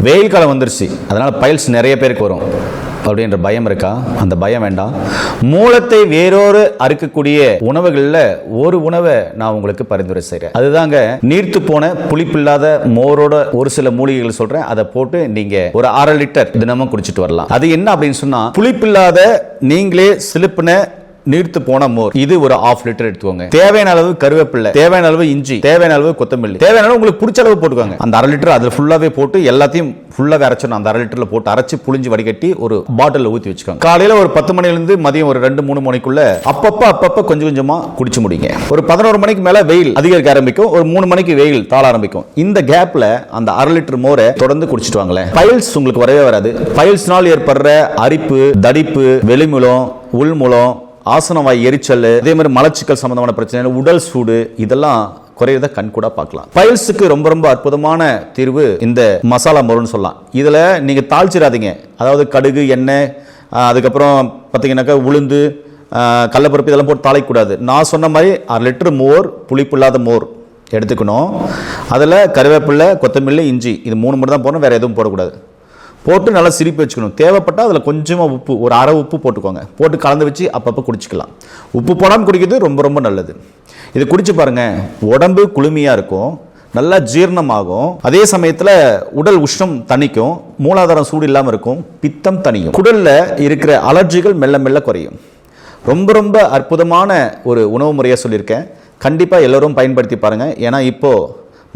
வெயில் காலம் வந்துருச்சு, அதனால பைல்ஸ் நிறைய பேருக்கு வரும் அப்படின்ற பயம் இருக்கா? அந்த பயம் வேண்டாம். மூலத்தை வேறொரு அறுக்கக்கூடிய உணவுகளில் ஒரு உணவை நான் உங்களுக்கு பரிந்துரை செய்கிறேன். அதுதாங்க நீர்த்து போன புளிப்பில்லாத மோரோட ஒரு சில மூலிகைகள் சொல்றேன். அதை போட்டு நீங்க ஒரு 1/2 லிட்டர் தினமும் குடிச்சிட்டு வரலாம். அது என்ன அப்படின்னு சொன்னா, புளிப்பில்லாத நீங்களே சிலுப்பின நீர்த்து போன மோர், இது ஒரு 1/2 லிட்டர் எடுத்துக்கோங்க. தேவையான அளவு கருவேப்பிலை, தேவையான அளவு இஞ்சி, தேவையான அளவு கொத்தமல்லி, தேவையான அளவு உங்களுக்கு பிடிச்ச அளவு போட்டுக்கோங்க. அந்த 1/2 லிட்டர் அதுல ஃபுல்லாவே போட்டு எல்லாத்தையும் ஃபுல்லாவே அரைச்சணும். அந்த 1/2 லிட்டர்ல போட்டு அரைச்சு புளிஞ்சு வடிகட்டி ஒரு பாட்டில் ஊற்றி வச்சுக்கோங்க. காலையில ஒரு 10 மணிலிருந்து மதியம் ஒரு 2-3 மணிக்குள்ள அப்பப்ப கொஞ்சம் கொஞ்சமா குடிச்சு முடிங்க. ஒரு 11 மணிக்கு மேல வெயில் அதிகரிக்க ஆரம்பிக்கும், ஒரு 3 மணிக்கு வெயில் தாழ ஆரம்பிக்கும். இந்த கேப்ல அந்த 1/2 லிட்டர் மோரை தொடர்ந்து குடிச்சிட்டு வாங்களேன். பைல்ஸ் உங்களுக்கு வரவே வராது. பைல்ஸ்னால் ஏற்படுற அரிப்பு, தடிப்பு, வெளிமுலம், உள்முலம், ஆசனவாய் எரிச்சல், அதே மாதிரி மலச்சிக்கல் சம்பந்தமான பிரச்சனை, உடல் சூடு, இதெல்லாம் குறையத கண் கூட பார்க்கலாம். பைல்ஸுக்கு ரொம்ப ரொம்ப அற்புதமான தீர்வு இந்த மசாலா மோர்னு சொல்லலாம். இதுல நீங்க தாளிச்சிடாதீங்க. அதாவது கடுகு, எண்ணெய், அதுக்கப்புறம் பார்த்தீங்கன்னாக்கா உளுந்து, கடலைப்பருப்பு இதெல்லாம் போட்டு தாளிக்கக்கூடாது. நான் சொன்ன மாதிரி 1/2 லிட்டர் மோர், புளிப்பில்லாத மோர் எடுத்துக்கணும். அதில் கருவேப்பிலை, கொத்தமல்லி, இஞ்சி, இது 3 மட்டும் தான் போடணும், வேற எதுவும் போடக்கூடாது. போட்டு நல்லா சிரிப்பு வச்சுக்கணும். தேவைப்பட்டால் அதில் கொஞ்சமாக உப்பு, ஒரு 1/2 உப்பு போட்டுக்கோங்க. போட்டு கலந்து வச்சு அப்பப்போ குடிச்சிக்கலாம். உப்பு போடாமல் குடிக்கிறது ரொம்ப ரொம்ப நல்லது. இது குடிச்சு பாருங்க, உடம்பு குளுமையாக இருக்கும், நல்லா ஜீரணமாகும், அதே சமயத்தில் உடல் உஷ்ணம் தணிக்கும், மூலாதாரம் சூடு இல்லாமல் இருக்கும், பித்தம் தணியும், குடலில் இருக்கிற அலர்ஜிகள் மெல்ல மெல்ல குறையும். ரொம்ப ரொம்ப அற்புதமான ஒரு உணவு முறையாக சொல்லியிருக்கேன். கண்டிப்பாக எல்லோரும் பயன்படுத்தி பாருங்கள். ஏன்னா இப்போது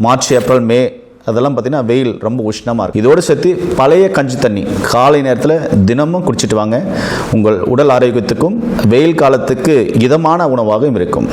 மார்ச், ஏப்ரல், மே அதெல்லாம் பார்த்தீங்கன்னா வெயில் ரொம்ப உஷ்ணமாக இருக்கும். இதோடு சேர்த்து பழைய கஞ்சி தண்ணி காலை நேரத்தில் தினமும் குடிச்சிட்டு வாங்க. உங்கள் உடல் ஆரோக்கியத்துக்கும் வெயில் காலத்துக்கு இதமான உணவாகவும் இருக்கும்.